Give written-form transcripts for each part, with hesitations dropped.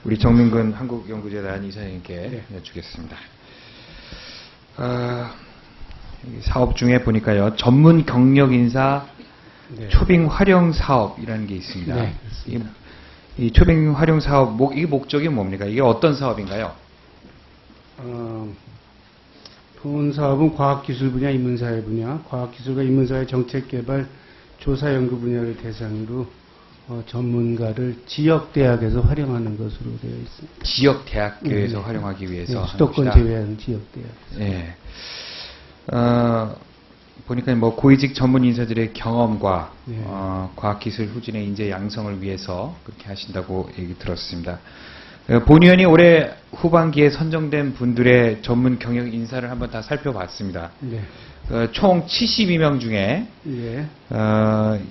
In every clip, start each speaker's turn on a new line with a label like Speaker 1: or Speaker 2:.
Speaker 1: 우리 정민근 한국연구재단 이사님께 여쭙겠습니다. 사업 중에 보니까요, 전문 경력 인사 초빙 활용 사업이라는 게 있습니다.
Speaker 2: 네,
Speaker 1: 이 초빙 활용 사업, 이 목적이 뭡니까? 이게 어떤 사업인가요?
Speaker 2: 본 사업은 과학기술 분야, 인문사회 분야, 과학기술과 인문사회 정책개발, 조사연구 분야를 대상으로 전문가를 지역대학에서 활용하는 것으로 되어 있습니다.
Speaker 1: 지역대학교에서 활용하기 위해서.
Speaker 2: 수도권 제외한 지역대학.
Speaker 1: 네. 보니까 뭐 고위직 전문 인사들의 경험과 과학기술 후진의 인재 양성을 위해서 그렇게 하신다고 얘기 들었습니다. 본 의원이 올해 후반기에 선정된 분들의 전문 경력 인사를 한번 다 살펴봤습니다.
Speaker 2: 네.
Speaker 1: 총 72명 중에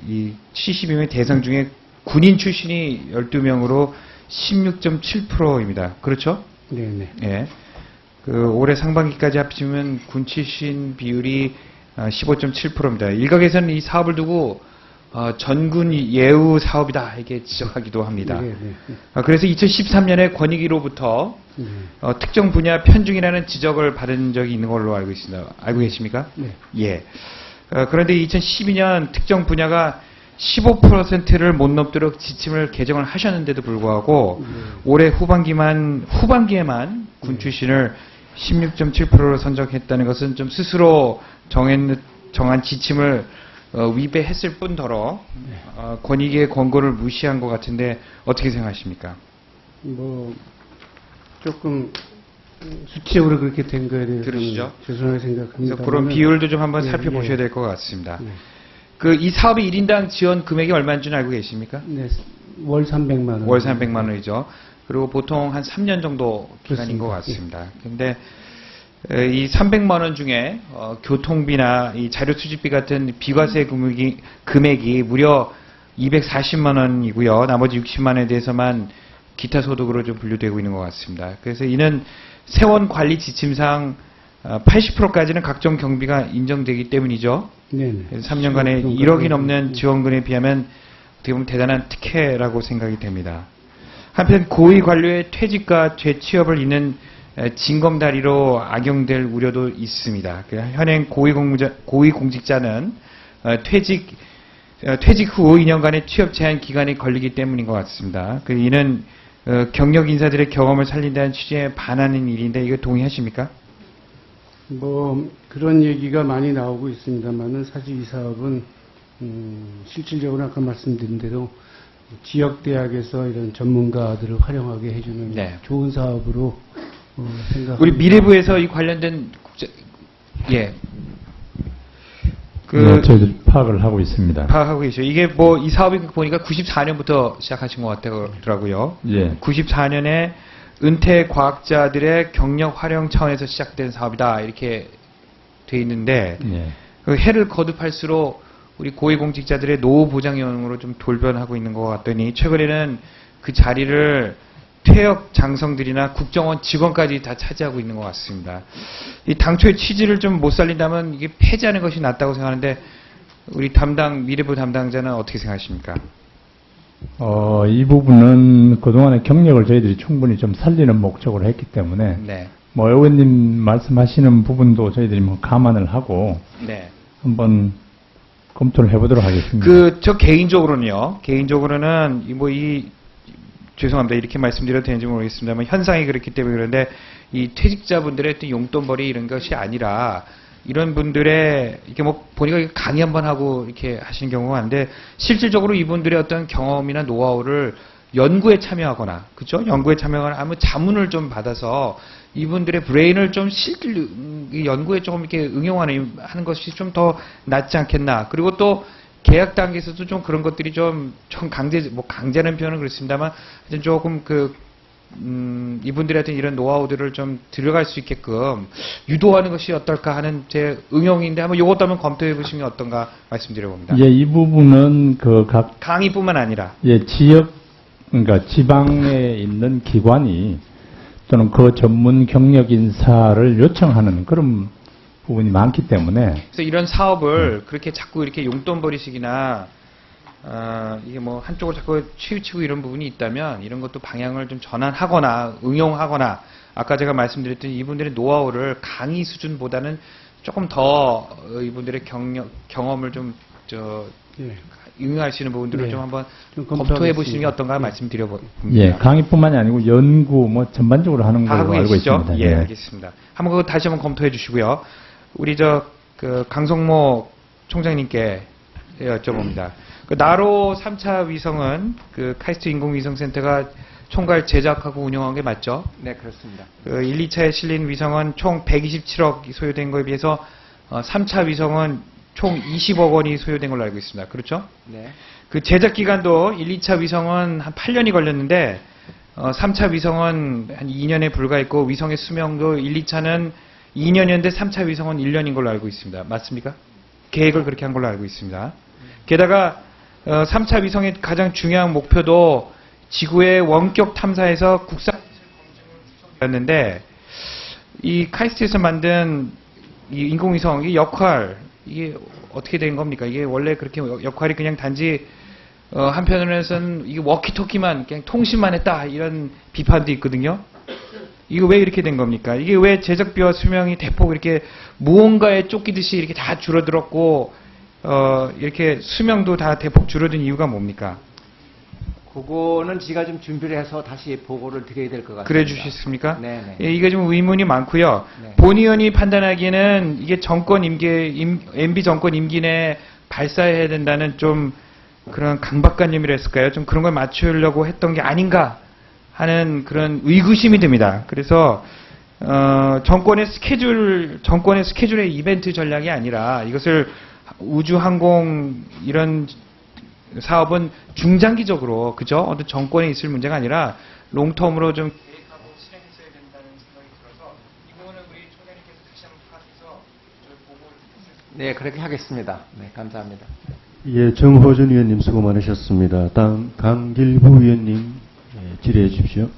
Speaker 1: 이 72명 대상 중에 군인 출신이 12명으로 16.7%입니다. 그렇죠?
Speaker 2: 네네.
Speaker 1: 예. 올해 상반기까지 합치면 군 출신 비율이 15.7%입니다. 일각에서는 이 사업을 두고 전군 예우 사업이다 이렇게 지적하기도 합니다. 그래서 2013년에 권익위로부터 특정 분야 편중이라는 지적을 받은 적이 있는 걸로 알고 있습니다. 알고 계십니까?
Speaker 2: 네.
Speaker 1: 예. 그런데 2012년 특정 분야가 15%를 못 넘도록 지침을 개정을 하셨는데도 불구하고 올해 후반기에만 군 출신을 16.7%로 선정했다는 것은 좀 스스로 정한 지침을 위배했을 뿐더러 권익위의 권고를 무시한 것 같은데 어떻게 생각하십니까?
Speaker 2: 조금 수치적으로 그렇게 된 거에 대해서
Speaker 1: 들으시죠?
Speaker 2: 죄송하게 생각합니다.
Speaker 1: 그런 비율도 좀 한번 살펴보셔야 될 것 같습니다. 이 사업의 1인당 지원 금액이 얼마인지는 알고 계십니까?
Speaker 2: 네, 월 300만 원.
Speaker 1: 월 300만 원이죠. 그리고 보통 한 3년 정도 기간인 것 같습니다. 근데 이 300만 원 중에 교통비나 이 자료 수집비 같은 비과세 금액이 무려 240만 원이고요. 나머지 60만 원에 대해서만 기타 소득으로 좀 분류되고 있는 것 같습니다. 그래서 이는 세원 관리 지침상 80%까지는 각종 경비가 인정되기 때문이죠.
Speaker 2: 네네.
Speaker 1: 그래서 3년간에 1억이 넘는 지원금에 비하면 어떻게 보면 대단한 특혜라고 생각이 됩니다. 한편 고위 관료의 퇴직과 재취업을 잇는 징검다리로 악용될 우려도 있습니다. 현행 고위공직자는 퇴직 후 2년간의 취업 제한 기간이 걸리기 때문인 것 같습니다. 이는 경력 인사들의 경험을 살린다는 취지에 반하는 일인데 이거 동의하십니까?
Speaker 2: 그런 얘기가 많이 나오고 있습니다만은 사실 이 사업은 실질적으로 아까 말씀드린 대로 지역대학에서 이런 전문가들을 활용하게 해주는 좋은 사업으로 생각합니다.
Speaker 1: 우리 미래부에서 이 관련된
Speaker 3: 저희들 파악을 하고 있습니다.
Speaker 1: 파악하고 계셔. 이게 이 사업이 보니까 94년부터 시작하신 것 같더라고요. 94년에 은퇴 과학자들의 경력 활용 차원에서 시작된 사업이다 이렇게 돼 있는데 해를 거듭할수록 우리 고위공직자들의 노후 보장용으로 좀 돌변하고 있는 것 같더니 최근에는 그 자리를 퇴역 장성들이나 국정원 직원까지 다 차지하고 있는 것 같습니다. 이 당초의 취지를 좀 못 살린다면 이게 폐지하는 것이 낫다고 생각하는데 우리 미래부 담당자는 어떻게 생각하십니까?
Speaker 3: 이 부분은 그동안의 경력을 저희들이 충분히 좀 살리는 목적으로 했기 때문에 의원님 말씀하시는 부분도 저희들이 감안을 하고 한번 검토를 해보도록 하겠습니다.
Speaker 1: 저 개인적으로는 죄송합니다. 이렇게 말씀드려도 되는지 모르겠습니다만 현상이 그렇기 때문에 그런데 이 퇴직자분들의 용돈벌이 이런 것이 아니라 이런 분들의 이렇게 보니까 강의 한번 하고 이렇게 하시는 경우가 많은데 실질적으로 이분들의 어떤 경험이나 노하우를 연구에 참여하거나 그죠? 연구에 참여하거나 아니면 자문을 좀 받아서 이분들의 브레인을 좀 연구에 조금 이렇게 응용하는 것이 좀 더 낫지 않겠나. 그리고 또 계약 단계에서도 좀 그런 것들이 좀 강제는 표현은 그렇습니다만 조금 이분들의 어떤 이런 노하우들을 좀 들어갈 수 있게끔 유도하는 것이 어떨까 하는 제 응용인데 한번 이것도 한번 검토해 보시면 어떤가 말씀드려봅니다.
Speaker 3: 이 부분은 각
Speaker 1: 강의뿐만 아니라
Speaker 3: 그러니까 지방에 있는 기관이 또는 그 전문 경력 인사를 요청하는 그런 부분이 많기 때문에
Speaker 1: 그래서 이런 사업을 그렇게 자꾸 이렇게 용돈벌이식이나 이게 뭐 한쪽으로 자꾸 치우치고 이런 부분이 있다면 이런 것도 방향을 좀 전환하거나 응용하거나 아까 제가 말씀드렸던 이분들의 노하우를 강의 수준보다는 조금 더 이분들의 경험을 좀 응용할 수 있는 부분들을 좀 한번 검토해 보시는 게 어떤가 말씀드려 봅니다.
Speaker 3: 예, 강의뿐만이 아니고 연구 뭐 전반적으로 하는 걸로 알고 있습니다.
Speaker 1: 예, 알겠습니다. 한번 그거 다시 한번 검토해 주시고요. 우리 그 강성모 총장님께 여쭤봅니다. 그 나로 3차 위성은 그 카이스트 인공위성센터가 총괄 제작하고 운영한 게 맞죠?
Speaker 4: 네, 그렇습니다.
Speaker 1: 그 1, 2차에 실린 위성은 총 127억 소요된 거에 비해서 3차 위성은 총 20억 원이 소요된 걸로 알고 있습니다. 그렇죠?
Speaker 4: 네.
Speaker 1: 그 제작 기간도 1, 2차 위성은 한 8년이 걸렸는데 3차 위성은 한 2년에 불과했고 위성의 수명도 1, 2차는 2년이었는데 3차 위성은 1년인 걸로 알고 있습니다. 맞습니까? 계획을 그렇게 한 걸로 알고 있습니다. 게다가 3차 위성의 가장 중요한 목표도 지구의 원격 탐사에서 국산 검증을 이 카이스트에서 만든 이 인공위성 이 역할 이게 어떻게 된 겁니까? 이게 원래 그렇게 역할이 그냥 단지 한편으로는 이게 워키토키만 그냥 통신만 했다 이런 비판도 있거든요. 이거 왜 이렇게 된 겁니까? 이게 왜 제작비와 수명이 대폭 이렇게 무언가에 쫓기듯이 이렇게 다 줄어들었고 이렇게 수명도 다 대폭 줄어든 이유가 뭡니까?
Speaker 4: 그거는 제가 좀 준비를 해서 다시 보고를 드려야 될 것 같습니다.
Speaker 1: 그래 주시겠습니까?
Speaker 4: 네네.
Speaker 1: 예, 이게 좀 의문이 많고요.
Speaker 4: 네.
Speaker 1: 본 의원이 판단하기에는 이게 MB 정권 임기 내에 발사해야 된다는 좀 그런 강박관념이랄까요? 좀 그런 걸 맞추려고 했던 게 아닌가 하는 그런 의구심이 듭니다. 그래서 정권의 스케줄의 이벤트 전략이 아니라 이것을 우주항공 이런 사업은 중장기적으로 그죠? 어떤 정권에 있을 문제가 아니라 롱텀으로 좀 계획하고 실행했어야 된다는 생각이 들어서 이 부분은 우리 총장님께서 다시 한번 파악해서 보고를 드리겠습니다.
Speaker 4: 네, 그렇게 하겠습니다. 네, 감사합니다.
Speaker 5: 예, 정호준 위원님 수고 많으셨습니다. 다음 강길부 위원님 질의해 주십시오.